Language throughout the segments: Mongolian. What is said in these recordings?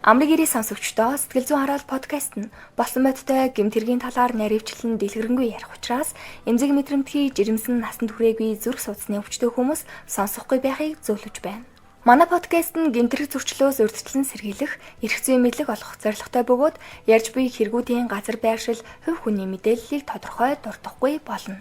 Амрыг ирээ сонсогчдоо Сэтгэл зүйн хараал подкаст нь болсон бодтой гэмтэргийн талаар наривчлан дэлгэрэнгүй ярих учраас эмзэг мэдрэмтгий жирэмсэн насан туршаагүй зүрх судасны өвчтөе хүмүүс сонсохгүй байхыг зөвлөж байна. Манай подкаст нь гэмтэрэг зөрчлөөс урьдчилан сэргийлэх, эрх зүйн мэдлэг олох зорилготой бөгөөд ярьж буй хэрэгүүдийн газар байршил, хувь хүний мэдээллийг тодорхой дурдахгүй болно.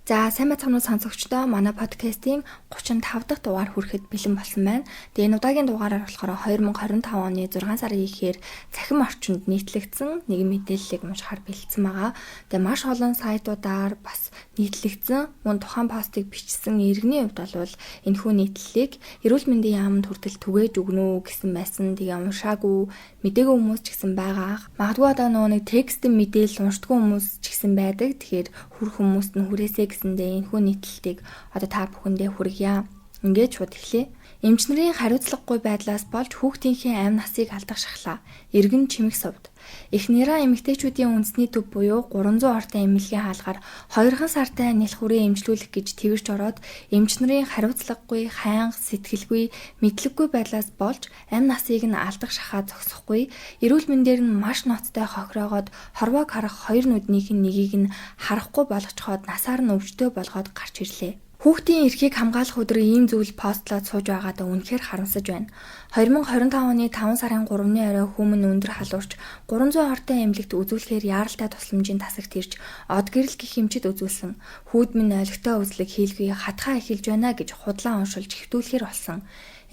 За сайн байцгаана уу сонсогчдоо, манай подкастын 35 дахь дугаар хүрэхэд бэлэн болсон байна. Тэгээ энэ удаагийн дугаараар болохоор 2025 оны 6 сарын ихээр цахим орчинд нийтлэгдсэн нэгэн мэдээллийг уншихаар бэлдсэн байгаа. Тэгээ маш олон сайтуудаар бас нийтлэгдсэн мөн тухайн постыг бичсэн иргэний хувьд бол энэхүү нийтлэлийг эрүүл мэндийн яамд хүртэл түгээж өгнө үү гэсэн байсан. Тэгээ уншаагүй мдээгүй хүмүүс ч гэсэн байгаа. Магадгүй одоо нэг текстэн мэдээлэл уншдаггүй хүмүүс ч гэсэн байдаг. Тэгэхээр хүрх хүмүүст нь хүрээсэй гэсэндээ энэхүү нийтлэлтийг одоо та бүхэндээ хүргье. Ингээд шууд эхлэе. Эмч нарын хариуцлагагүй байдлаас болж хүүхдийнхээ амь насыг алдах шахлаа. Иргэн чимэх сувд. Эхнэрээ эмэгтэйчүүдийн үндэсний төв буюу 300 ортой эмнэлгийн хаалгаар 2 сартай нялх хүрээ эмчлүүлэх гэж твэрч ороод эмч нарын хариуцлагагүй, хайнга, сэтгэлгүй, мэдлэггүй байдлаас болж амь насыг нь алдах шахаа зогсохгүй. Эрүүл мэндээр нь маш ноцтой хохироогоод хорвоог харах хоёр нүднийх нь нэгийг нь харахгүй болгочхоод насаар нь өвчтөе болгоод гарч ирлээ. Хүүхдийн эрхийг хамгаалах өдөр ийм зүйл постлоод сууж байгаадаа үнэхээр харамсаж байна. 2025 оны 5 сарын 3-ны орой хүмүн өндөр халуурч 300 ортой эмнэлэгт үзүүлэхээр яаралтай тусламжийн тасагт ирж од гэрэл гэх хэмжид үзүүлсэн. Хүүд минь олигтой үзлэг хийлгүй хатгаа эхэлж байна гэж худлаа уншилж хэвтүүлэхээр болсон.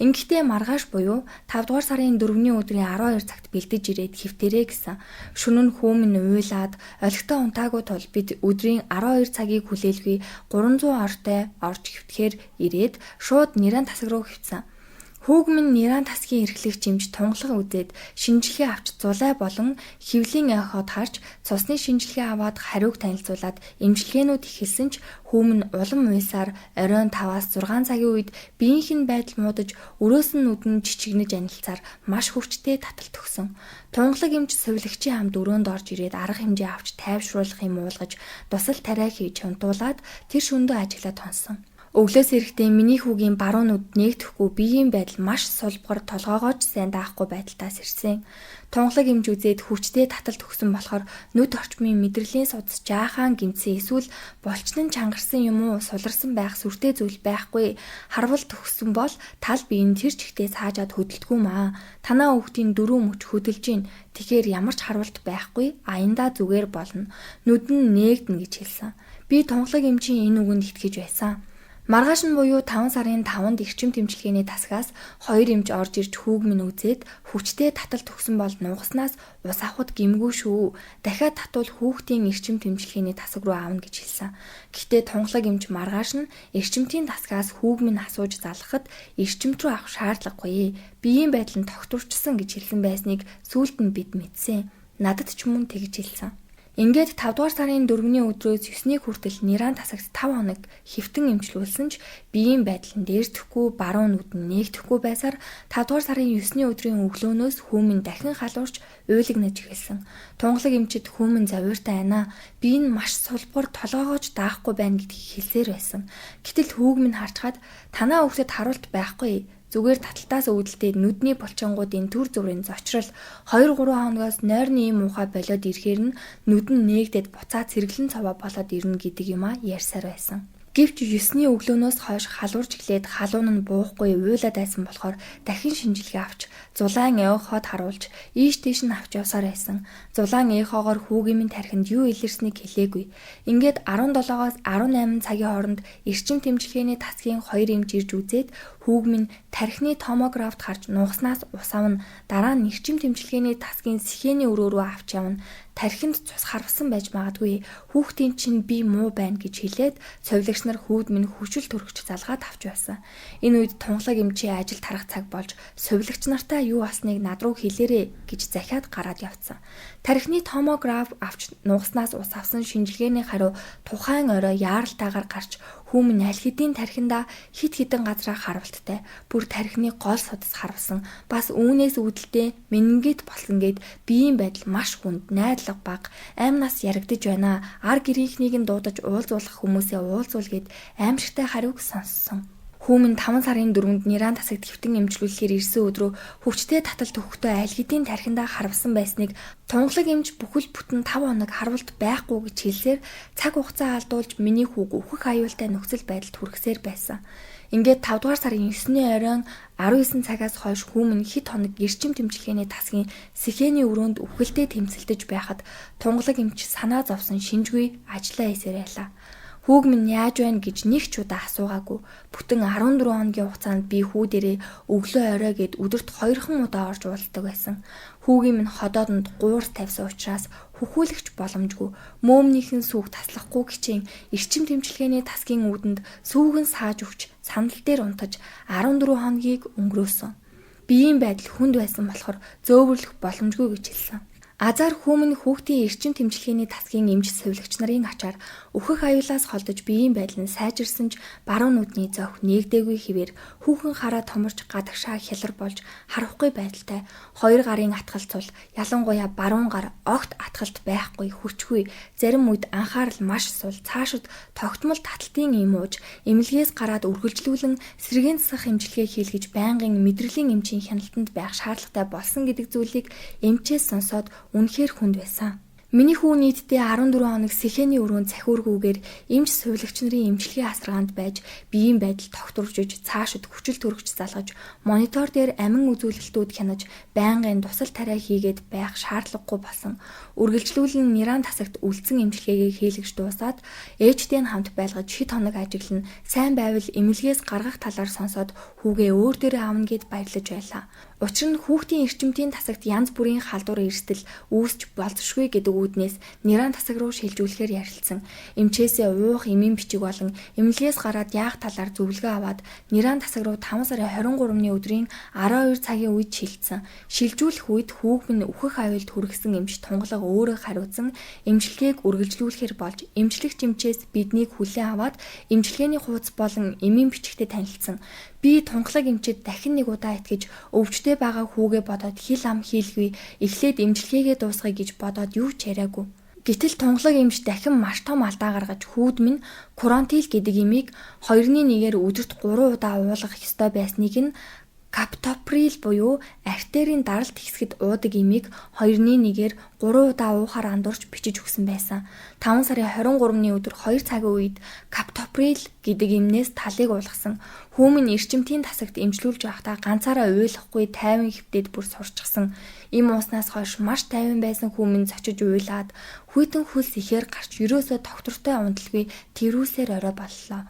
Ингэхдээ маргааш буюу 5 дугаар сарын 4-ний өдрийн 12 цагт бэлдэж ирээд хэвтэрээ гэсэн. Шөнө нь хүүмэн уйлаад олигтой унтаагүй тул бид өдрийн 12 цагийг хүлээлгүй 300 ортой орж хэвтгэхээр ирээд шууд ниран тасаг руу хэвтсэн. Хүүгмэн ниран тасгийн эрхлэг чимж тунгалаг үзээд шинжилгээ авч зулай болон хөвлийн ойхоод харж цусны шинжилгээ аваад хариуг танилцуулаад эмчилгээнүүд эхэлсэн ч хүүмэн улам уйсаар оройн 5-6 цагийн үед биеийнх нь байдал муудаж өрөөс нь нүдэн чичигнэж анилцаар маш хүчтэй таталт өгсөн. Тунгалаг эмч сувилагчийн хамт өрөөнд орж ирээд арга хэмжээ авч тайвшруулах юм уулгаж дусал тариа хийж унтуулад тэр шөндөө ажиглаад тонсон. Өглөөс эрэхтэй миний хүүгийн баруун нүд нээгдэхгүй биеийн байдал маш сулбгар толгоогооч сайн даахгүй байдалтаас ирсэн. Тунгалаг эмч үзээд хүчтэй таталт өгсөн болохоор нүд орчмын мэдрэлийн судас жаахан гимцээ эсвэл булчнан чангарсан юм уу суларсан байх сүртэй зүйл байхгүй. Харвал төгссөн бол тал бие нь тэр чигтээ саажаад хөдөлдгүү маа. Танаа хүүхдийн дөрөв мөч хөдөлж гин. Тэгэхээр ямар ч харвалт байхгүй. Аяндаа зүгээр болно. Нүд нь нээгдэнэ гэж хэлсэн. Би тунгалаг эмчийн энэ үгэнд итгэж байсан. Маргааш нь буюу 5 сарын 5-нд эрчим тэмчилгээний тасгаас 2 эмч орж ирж хүүг минь үзээд хүчтэй таталт өгсөн бол нугаснаас ус авахд гэмгүй шүү. Дахиад татвал хүүхдийн эрчим тэмчилгээний тасаг руу аавна гэж хэлсэн. Гэхдээ тунгалаг эмч маргааш нь эрчимтийн тасгаас хүүг минь асууж залгахад эрчимт рүү авах шаардлагагүй. Биеийн байдал нь тогтворчсон гэж хэлсэн байсныг сүүлд нь бид мэдсэн. Надад ч мөн тэгж хэлсэн. Ингээд 5 дугаар сарын 4-ний өдрөөс 9-ний хүртэл ниран тасагт 5 хоног хэвтэн эмчилүүлсэн ч биеийн байдал нь дээрдэхгүй, баруун нүд нь нээгдэхгүй байсаар 5 дугаар сарын 9-ний өдрийн өглөөнөөс хүүмэн дахин халуурч уйлагнаж эхэлсэн. Тунгалаг эмчид хүүмэн завьртай байна. Би энэ маш сулбгар толгоогооч даахгүй байна гэдгийг хэлсээр байсан. Гэтэл хүүг минь харчхад танаа хүүхдэд харуулт байхгүй. Зүгээр таталтаас үүдэлтэй нүдний булчингуудын төр зүрийн зочрол 2-3 хоногоос нойрны юм уухай болоод ирэхээр нь нүд нь нээгдээд буцаад сэргэлэн цаваа болоод ирнэ гэдэг юм а ярьсаар байсан. Гэвч 9-ний өглөөнөөс хойш халуурж эхлээд халуун нь буухгүй уйлаад байсан болохоор дахин шинжилгээ авч зулаан эохоод харуулж ийш тийш нь авч явсаар байсан. Зулаан эохоогоор хүүгийн минь тархинд юу илэрснийг хэлээгүй. Ингээд 17-оос 18 цагийн хооронд эрчим тэмчилгээний тасгийн 2 эмч ирж үзээд хүүг минь тархины томографт харж нугаснаас ус авна. Дараа нь эрчим тэмчилгээний тасгийн сэхээний өрөө рүү авч явна. Тархинд цус харвсан байж магадгүй. Хүүхдийн чинь би муу байна гэж хэлээд совилагч нар хүүд минь хүчил төрөгч залгаад авч байсан. Энэ үед тунгалаг эмчийн ажил тарах цаг болж совилагч нартай юу болсныг над руу хэлээрэй гэж захиад гараад явцсан. Тархины томограф авч нугаснаас ус авсан шинжилгээний хариу тухайн орой яаралтайгаар гарч хүүмэн аль хэдийн тархиндаа хит хитэн газраа харвалттай. Бүр тархины гол судас харвсан. Бас үүнээс үүдэлтэй менингит болсон гэд биеийн байдал маш хүнд, найдлага бага, амь нас ярагдж байна. Ар гэрийнхнийг нь дуудаж уулзуулах хүмүүсээ уулзуул гэд аимшигтай хариуг сонссон. Хүүмэн 5 сарын 4-нд Ниран тасагт хэвтэн эмчлүүлэхээр ирсэн өдрөө хөвчтэй таталт өгөхдөө аль хэдийн тархиндаа харвсан байсныг тунгалаг эмч бүхэл бүтэн 5 хоног харвалт байхгүй гэж хэлсээр цаг хугацаа алдуулж миний хүүг өөхөх аюултай нөхцөл байдалд хүрэхсээр байсан. Ингээд 5 дугаар сарын 9-ний оройн 19 цагаас хойш хүүмэн хэд хоног эрчим тэмчилгээний тасгийн сэхээний өрөөнд үхэлтэй тэмцэлдэж байхад тунгалаг эмч санаа зовсон шинжгүй ажиллаа хийсээр байлаа. Хүүг минь яаж байна гэж нэг ч удаа асуугаагүй. Бүтэн 14 хоногийн хугацаанд би хүү дээрээ өглөө орой гэд өдөрт 2хан удаа орж уулздаг байсан. Хүүгийн минь ходоодонд гуурс тавьсан учраас хөхүүлэгч боломжгүй. Мөөмнийхэн сүүг таслахгүй гिचэн эрчим тэмчилгээний тасгийн үүдэнд сүүгэн сааж өгч сандал дээр унтаж 14 хоногийг өнгөрөөсөн. Биеийн байдал хүнд байсан болохоор зөөвөрлөх боломжгүй гэж хэлсэн. Азар хүүмэн хүүхдийн эрчим тэмчилгээний тасгийн эмч сувилагч нарын ачаар өөхөх аюулаас холдож биеийн байдал нь сайжирсан ч баруун нүдний зовх нээгдээгүй хэвээр хүүхэн хараа томорч гадагшаа хялар болж харахгүй байдалтай 2 гарын атгалцвал ялангуяа баруун гар огт атгалт байхгүй хүчгүй зарим үед анхаарал маш сул цаашид тогтмол таталтын юм ууж эмнэлгээс гараад үргэлжлүүлэн сэргээн засах эмчилгээ хийлгэж байнгын мэдрэлийн эмчийн хяналтанд байх шаардлагатай болсон гэдэг зүйлийг эмчээс сонсоод үнэхээр хүнд байсан. Миний хүү нийтдээ 14 хоног сэхээний өрөөнд цахиургүйгээр эмч сувилагч нарын эмчилгээ асаргаанд байж биеийн байдал тогтворжиж цаашид хүчил төрөгч залгаж монитор дээр амин үзүүлэлтүүд хянаж байнгын тусал тариа хийгээд байх шаардлагагүй болсон. Үргэлжлүүлэн Ниран тасагт үлдсэн эмчилгээгээ хийлгэж дуусаад ээжтэй нь хамт байлгаж хэд хоног ажиглан сайн байвал эмнэлгээс гаргах талаар сонсоод хүүгээ өөр дээрээ авна гэд баярлаж байлаа. Учир нь хүүхдийн эрчимтийн тасагт янз бүрийн халдвар эрсдэл үүсч болзошгүй гэдэг үүднээс Ниран тасаг руу шилжүүлэхээр ярилцсан. Эмчээсээ уух эмийн бичиг болон эмнэлгээс гараад яах талаар зөвлөгөө аваад Ниран тасаг руу 5 сарын 23-ны өдрийн 12 цагийн үед шилжсэн. Шилжүүлэх үед хүүг минь өөхөх аюулд хүргэсэн эмч тунгалаг өөрөө хариуцсан эмчилгээг үргэлжлүүлэхээр болж эмчлэгч эмчээс биднийг хүлээн аваад эмчилгээний хуудас болон эмийн бичигтэй танилцсан. Би тунгалаг эмчэд дахин нэг удаа итгэж өвчтэй байгаа хүүгээ бодоод хил ам хийлгүй эхлээд эмчилгээгээ дуусгая гэж бодоод юу ч яриаггүй. Гэтэл тунгалаг эмч дахин маш том алдаа гаргаж хүүд минь Курантил гэдэг имийг 2-ны 1-ээр өдөрт 3 удаа уулгах ёстой байсныг нь Каптоприл буюу артерийн даралт хэсгэд уудаг имийг 2-ны 1-ээр 3 удаа уухаар андуурч бичиж өгсөн байсан. 5 сарын 23-ны өдөр 2 цагийн үед Каптоприл гэдэг имнээс талыг уулгасан. Хүүмэн эрчимтийн тасагт эмчлүүлж байхдаа ганцаараа уйлахгүй тайван хөвдөд бүр сурчсан. Им ууснаас хойш маш тайван байсан хүүмэн зочиж уйлаад хүйтэн хөлс ихээр гарч ерөөсөө доктортой унталгүй тэрүүсээр орой боллоо.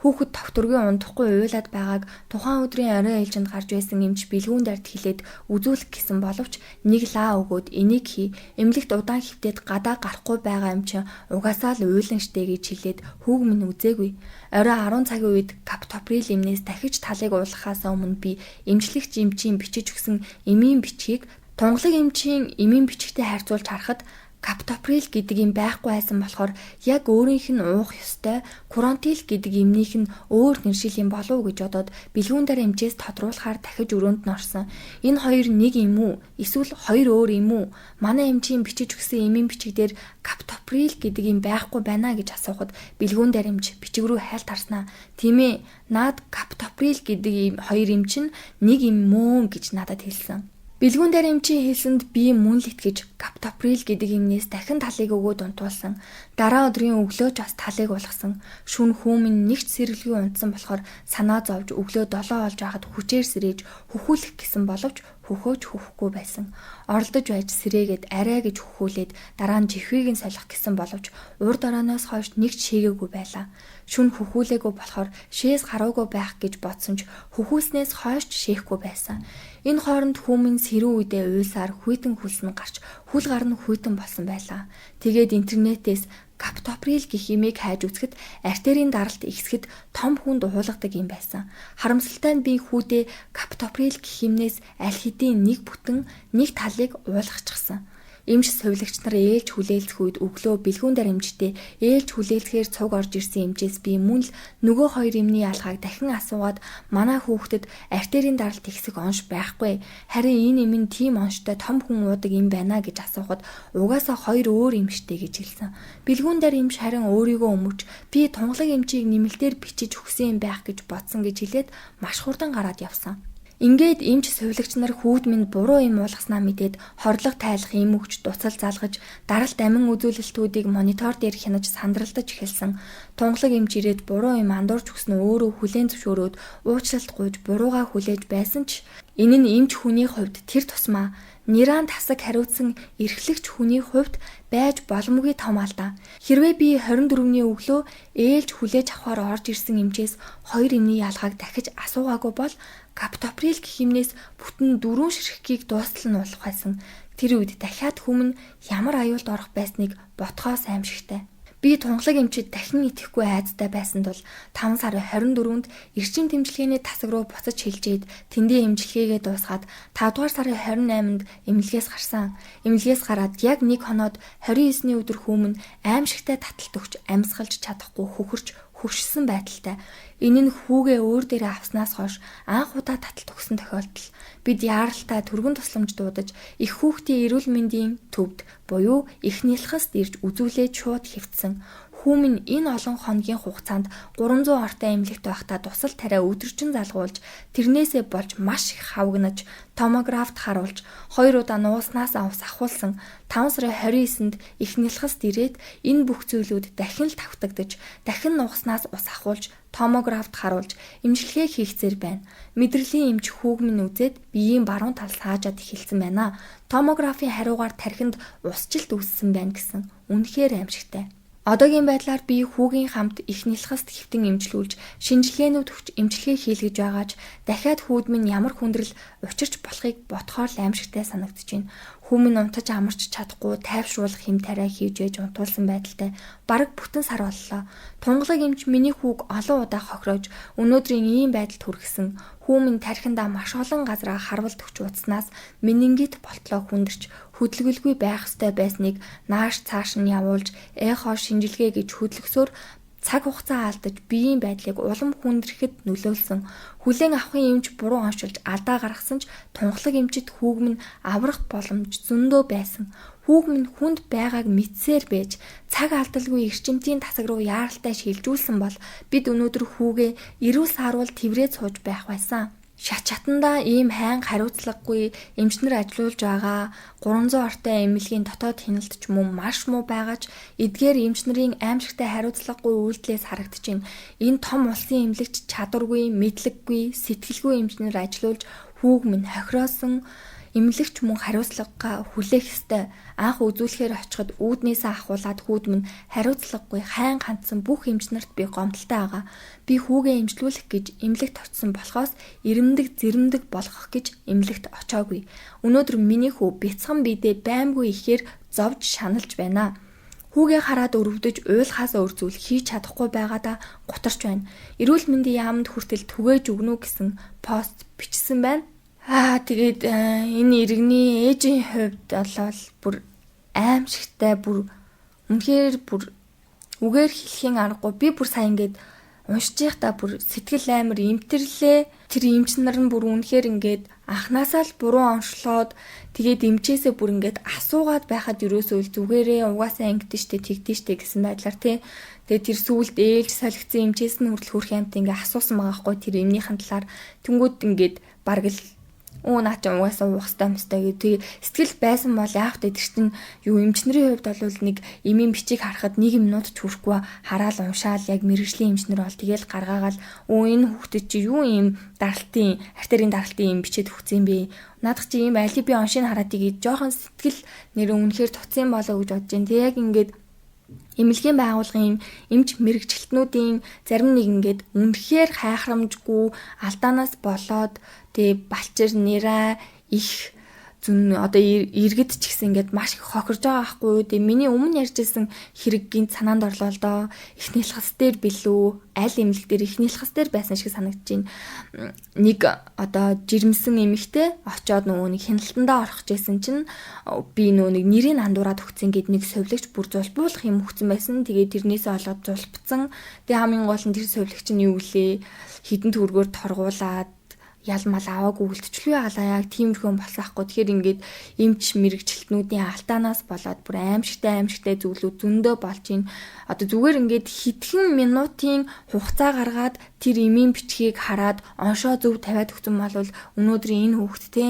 Хүүхэд докторгүй унтахгүй уйлаад байгааг тухайн өдрийн орой ээлжинд гарч байсан эмч бэлгүүн дайрт хилээд үзүүлэх гэсэн боловч нэг лаа өгөөд энийг хий эмнэлэгт удаан хөвтөд гадаа гарахгүй байгаа юм чинь угаасаа л уйлан штэ гэж хэлээд хүүг минь үзээгүй. Орой 10 цагийн үед Каптоприл эмнээс дахиж талыг уулгахаас өмнө би эмчлэгч эмчийн бичиж өгсөн эмийн бичгийг тунгалаг эмчийн эмийн бичигтэй харьцуулж харахад Каптоприл гэдэг юм байхгүй байсан болохоор яг өөрийнх нь уух ёстой Курантил гэдэг эмнийх нь өөр нэршил юм болов уу гэж бодоод бэлгүүн дээр эмчээс тодруулахаар дахиж өрөөнд нь орсон. Энэ хоёр нэг юм уу? Эсвэл хоёр өөр юм уу? Манай эмчийн бичиж өгсөн эмийн бичигдэр Каптоприл гэдэг юм байхгүй байна гэж асуухад бэлгүүн дээр эмч бичиг рүү хайлт харснаа. Тийм ээ, наад Каптоприл гэдэг хоёр эм чинь нэг юм мөн гэж надад хэлсэн. Бэлгүүн дээр эмчийн хэлсэнд би мөн л итгэж Каптоприл гэдэг эмнээс дахин талыг өгөөд унтуулсан. Дараа өдрийн өглөөч бас талыг уулгасан. Шүн хүүмэн нэгч сэргэлгүй унтсан болохоор санаа зовж өглөө 7 болж байхад хүчээр сэрээж хөхүүлэх гэсэн боловч хөхөөж хөхгүй байсан. Оролдож байж сэрээгээд арай гэж хөхүүлээд дараа нь жихвийг нь солих гэсэн боловч урд орооноос хойш нэг ч шийгээгүй байлаа. Шүн хөхүүлээгүй болохоор шээс гараагүй байх гэж бодсон ч хөхүүлснээс хойш шээхгүй байсан. Энэ хооронд хүүмэн сэрүүн үедээ уйлсаар хүйтэн хөлс нь гарч хүл гар нь хүйтэн болсон байлаа. Тэгээд интернетээс Каптоприл гэх имийг хайж үзэхэд артерийн даралт ихсэхэд том хүнд уулгадаг юм байсан. Харамсалтай нь би хүүдээ Каптоприл гэх имнээс аль хэдийн нэг бүтэн нэг талыг уулгачихсан. Эмч сувилагч нар ээлж хүлээлцэх үед өглөө бэлгүүн дээр эмчтэй ээлж хүлээлцэхээр цуг орж ирсэн эмчээс би мөн л нөгөө хоёр эмний ялгааг дахин асуугаад манай хүүхдэд артерийн даралт ихсэх онш байхгүй. Харин энэ эм нь тийм онштой том хүн уудаг юм байна гэж асуухад угаасаа хоёр өөр эмчтэй гэж хэлсэн. Бэлгүүн дээр эмч харин өөрийгөө өмөрч би тунгалаг эмчийг нэмэлтээр бичиж өгсөн юм байх гэж бодсон гэж хэлээд маш хурдан гараад явсан. Ингээд эмч сувилагч нар хүүд минь буруу юм уулгаснаа мэдээд хорлог тайлах юм өгч дуцал залгаж даралт амин үзүүлэлтүүдийг монитор дээр хянаж сандралдаж эхэлсэн. Тунгалаг эмч ирээд буруу юм андуурч өгснө өөрөө хүлээн зөвшөөрөөд уучлалт гуйж буруугаа хүлээж байсан ч энэ нь эмч хүний хувьд тэр тусмаа ниран тасаг хариуцсан эрхлэгч хүний хувьд байж боломгүй том алдаа. Хэрвээ би 24-ний өглөө ээлж хүлээж авахаар орж ирсэн эмчээс хоёр эмний ялгааг дахиж асуугаагүй бол каптоприл гэх юмнээс бүтэн 4 ширхгийг дуустал нь уулах байсан. Тэр үед дахиад хүмүн ямар аюулд орох байсныг ботхоос аимшигтай. Би тунгалаг эмчид дахин итгэхгүй айцтай байсан тул 5 сарын 24-нд эрчим тэмчилгээний тасаг руу буцаж хэлжээд тэндээ эмчилгээгээ дуусгаад 5 дугаар сарын 28-нд эмнэлгээс гарсан. Эмнэлгээс гараад яг 1 хоноод 29-ний өдөр хүмүн аимшигтай таталт өгч амьсгалж чадахгүй хөвшсөн байдалтай. Энэ нь хүүгээ өөр дээрээ авснаас хойш анх удаа таталт өгсөн тохиолдол. Бид яаралтай түргэн тусламж дуудаж их хүүхдийн эрүүл мэндийн төвд буюу их нялхаст ирж үзүүлээд шууд хэвтсэн. Хүүмэн энэ олон хоногийн хугацаанд 300 ортой эмнэлэгт байхдаа тусал тариа өдөржин залгуулж тэрнээсээ болж маш их хавгнаж томографт харуулж 2 удаа нууснаас авс ахуулсан. 5 сарын 29-нд их нялхаст ирээд энэ бүх зүйлүүд дахин л тавтагдаж дахин нууснаас ус ахуулж томографт харуулж эмчилгээ хийгцээр байна. Мэдрэлийн эмч хүүг минь үзээд биеийн баруун тал саажаад эхэлсэн байна. Томографийн хариугаар тархинд усжилт үүссэн байна гэсэн. Үнэхээр аимшигтай. Одоогийн байдлаар би хүүгийн хамт их нялхаст хэвтэн эмчилүүлж, шинжилгээнүүд өгч эмчилгээ хийлгэж байгаач дахиад хүүд минь ямар хүндрэл учирч болохыг ботхоор л аимшигтай санагдаж байна. Хүмүн унтаж амарч чадахгүй тайвшруулах хэм тариа хийж ээж унтуулсан байдалтай бараг бүтэн сар боллоо. Тунгалаг эмч миний хүүг олон удаа хохирож өнөөдрийн ийм байдалд хүргэсэн. Хүмүн тархиндаа маш олон газараа харвалт өгч удснаас менингит болтлоо хүндэрч хөдөлгөлгүй байх ёстой байсныг нааш цааш нь явуулж эхо шинжилгээ гэж хөдөлгсөөр цаг хугацаа алдаж биеийн байдлыг улам хүндрэхэд нөлөөлсөн. Хүлээн авахын эмч буруу оншилж алдаа гаргасан ч тунгалаг эмчит хүүг минь аврах боломж зөндөө байсан. Хүүг минь хүнд байгааг мэдсээр байж цаг алдалгүй эрчимтийн тасаг руу яаралтай шилжүүлсэн бол бид өнөөдөр хүүгээ эрүүл саарвал тэврээд сууж байх байсан. Шат чатандаа ийм хайн хариуцлагагүй эмчнэр ажиллуулж байгаа 300 ортой эмнэлгийн дотоод хяналт ч мөн маш муу байгаач эдгээр эмчнэрийн аимшигтай хариуцлагагүй үйлдэлээс харагдчихээн. Энэ том улсын эмнэлэгч чадваргүй, мэдлэггүй, сэтгэлгүй эмчнэр ажиллуулж хүүг минь хохироосон. Эмнэлэгч мөн хариуцлагагаа хүлээх ёстой. Анх үзүүлэхээр очиход үүднээсээ ахуулаад хүүд минь хариуцлагагүй хайн хандсан бүх эмчнэрт би гомдолтой байгаа. Би хүүгээ эмчлүүлэх гэж эмнэлэгт очсон болохоос ирэмдэг зэрэмдэг болгох гэж эмнэлэгт очоогүй. Өнөөдөр миний хүү бяцхан бидээ баймгүй ихээр зовж шаналж байна. Хүүгээ хараад өрөвдөж уйлахаас өөр зүйл хийж чадахгүй байгаадаа гутарч байна. Эрүүл мэндийн яамд хүртэл түгээж өгнө гэсэн пост бичсэн байна. Тэгээд энэ иргэний ээжийн хувьд болол бүр аимшигтай бүр үнэхээр бүр үгээр хэлхийн аргагүй. Би бүр сая ингээд уншиж байхдаа бүр сэтгэл амар имтэрлээ. Тэр эмч нар нь бүр үнэхээр ингээд анханасаа л буруу оншлоод тэгээд эмчээсээ бүр ингээд асуугаад байхад ерөөсөө зүгээрээ угаасаа ингэдэж штэ тэгдэж штэ гэсэн байдлаар тий. Тэгээд тэр сүулт ээлж солигдсон эмчээс нь хүртэл хөрх юмт ингээд асуусан байгаа хгүй тэр эмнийхэн талаар. Тэнгүүд ингээд бараг л наачаа угаасаа уух хэвээр мэстэй гэдэг. Сэтгэл байсан бол яах вэ? Тэр чинь юу эмчнэрийн хувьд бол нэг эмийн бичиг харахад 1 минут ч хүрэхгүй хараал уншаал яг мэрэгжлийн эмчнэр бол тэгэл гаргаагаал энэ хүүхдэд чи юу ийм даралтын артерийн даралтын юм бичээд өгсөн бэ? Наадах чи ийм алиби оншийг хараад игээд жоохон сэтгэл нэр үнэхээр туцсан болоо гэж бодож байна. Тэг яг ингээд эмнэлгийн байгууллагын эмч мэрэгчлэтнүүдийн зарим нэг ингээд үнэхээр хайхрамжгүй алдаанаас болоод тэг балчир нэраа их зүн одоо иргэд ч гэсэн ингээд маш их хохирж байгаа байхгүй юу. Тэгээ миний өмнө ярьжсэн хэрэг гинт санаанд орлоо л доо. Эхний хэлхас дээр билүү, аль эмнэлэг дээр эхний хэлхас дээр байсан шиг санагдаж байна. Нэг одоо жирэмсэн эмэгтэй очоод нөгөө нэг хяналтандаа орох гэсэн чинь би нөгөө нэг нэрийг андуураад өгсөн гэд нэг совлогч бүр зулбуулах юм өгсөн байсан. Тэгээ тэрнээсээ олоод зулбцсан. Тэгээ хамгийн гол нь тэр совлогч нь юу гэлээ хідэн төгрөгөөр торгуулаад ялмал аваагүй үлдчихлгүй ялаа яг тиймэрхүү болсон ахгүй. Тэгэхээр ингээд эмч мэрэгчлэтнүүдийн алтаанаас болоод бүр аимшигтай зүйлүүд зөндөө болж байна. Одоо зүгээр ингээд хэдхэн минутын хугацаа гаргаад тэр эмийн бичгийг хараад оншоо зөв тавиад өгсөн бол өнөөдрийн энэ хүүхэдтэй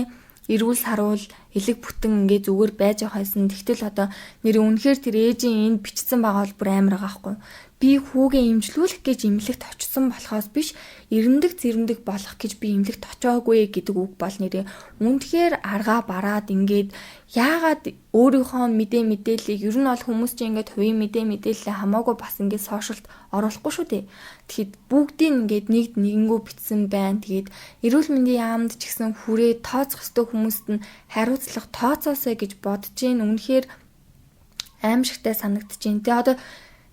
эрүүл саруул элэг бүтэн ингээд зүгээр байж байгаа байсан. Тэгтэл одоо нэр үнэхээр тэр ээжийн энд бичсэн байгаа бол бүр амар байгаа хгүй. Би хүүгээ имжлүүлэх гэж имлэгт очсон болохоос биш эрэмдэг болох гэж би имлэгт очоогүй гэдэг үг бол нэрээ үнэхээр аргаа бараад ингээд яагаад өөрийнхөө мэдээллийг ер нь бол хүмүүс чинь ингээд хувийн мэдээлэлээ хамаагүй бас ингээд сошиалд оруулахгүй шүү дээ. Тэгэхэд бүгдийг ингээд нэгнгүү бичсэн байна. Тэгээд эрүүл мэндийн яамд ч гэсэн хүрээ тооцох ёстой хүмүүст нь хариуцлага тооцоосоо гэж бодож гин үнэхээр аимшигтай санагдаж байна. Тэгээ одоо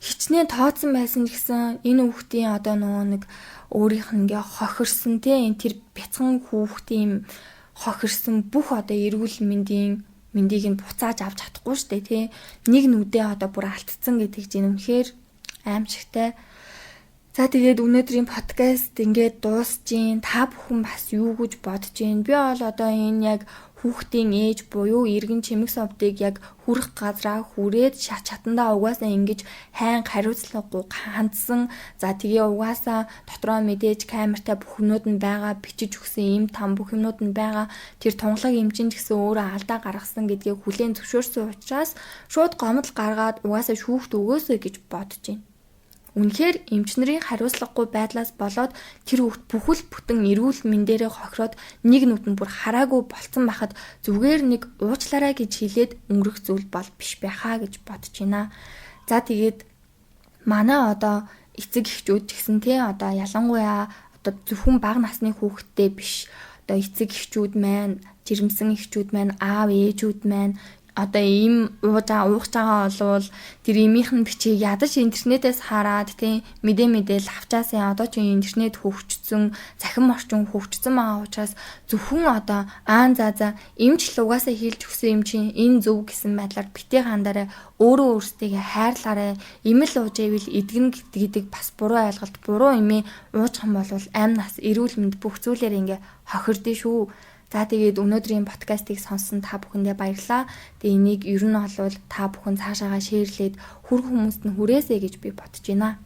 хичнээн тооцсон байсан гэсэн энэ хүүхдийн одоо нөгөө нэг өөрийнх нь ингээ хохирсон тий тэр бяцхан хүүхдийн хохирсон бүх одоо эрүүл мэндийг нь буцааж авч чадахгүй штэ тий нэг нүдээ одоо бүр алдсан гэдэг чинь үнэхээр аимшигтай. За тэгээд өнөөдрийн подкаст ингээд дуусчихин. Та бүхэн бас юу гэж бодож байна? Би бол одоо энэ яг хүүхдийн ээж буюу иргэн чимэг совдыг яг хүрэх газраа хүрээд чатандаа угаасаа ингэж хайн хариуцлагагүй хандсан. За тэгээ угаасаа дотроо мэдээж камертай бүх юмнууд нь байгаа, бичиж өгсөн юм там бүх юмнууд нь байгаа. Тэр тунгалаг эмчин гэсэн өөрөө алдаа гаргасан гэдгийг хүлээн зөвшөөрсөн учраас шууд гомдол гаргаад угаасаа шүүхт өгөөсэй гэж бодож байна. Үнэхээр эмчнэрийн хариуцлагагүй байдлаас болоод тэр хүүхд бүхэл бүтэн эрүүл мэндээрээ хохироод нэг нүд нь бүр хараагүй болцсон байхад зүгээр нэг уучлаарай гэж хэлээд өнгөрөх зүйл бол биш байхаа гэж бодож байна. За тэгээд манай одоо эцэг эхчүүд ч гэсэн тий одоо ялангуяа одоо зөвхөн бага насны хүүхэдтэй биш одоо эцэг эхчүүд маань, жирэмсэн эхчүүд маань, аав ээжүүд маань одоо ийм ууж байгаа болвол тэр эмийнхэн бичгийг ядаж интернетээс хараад тий мэдээлэл авчаасаа одоо ч интернет хөгжсөн, цахим орчин хөгжсөн байгаа учраас зөвхөн одоо за эмч л угаасаа хийлж өгсөн юм чинь энэ зөв гэсэн байдлаар битгий хандараа өөрөө өөрсдийгөө хайрлаарай. Имэл ууж ивэл эдгэн гэдэг бас буруу ойлголт. Буруу эмээ ууж хам болвол амь нас, эрүүл мэнд бүх зүйлээр ингээ хохирдё шүү. За тэгээд өнөөдрийн подкастыг сонссон та бүхэндээ баярлалаа. Тэгээ энийг ер нь бол та бүхэн цаашаагаа шеэрлээд хүрх хүмүүст нь хүрээсэй гэж би бодож байна.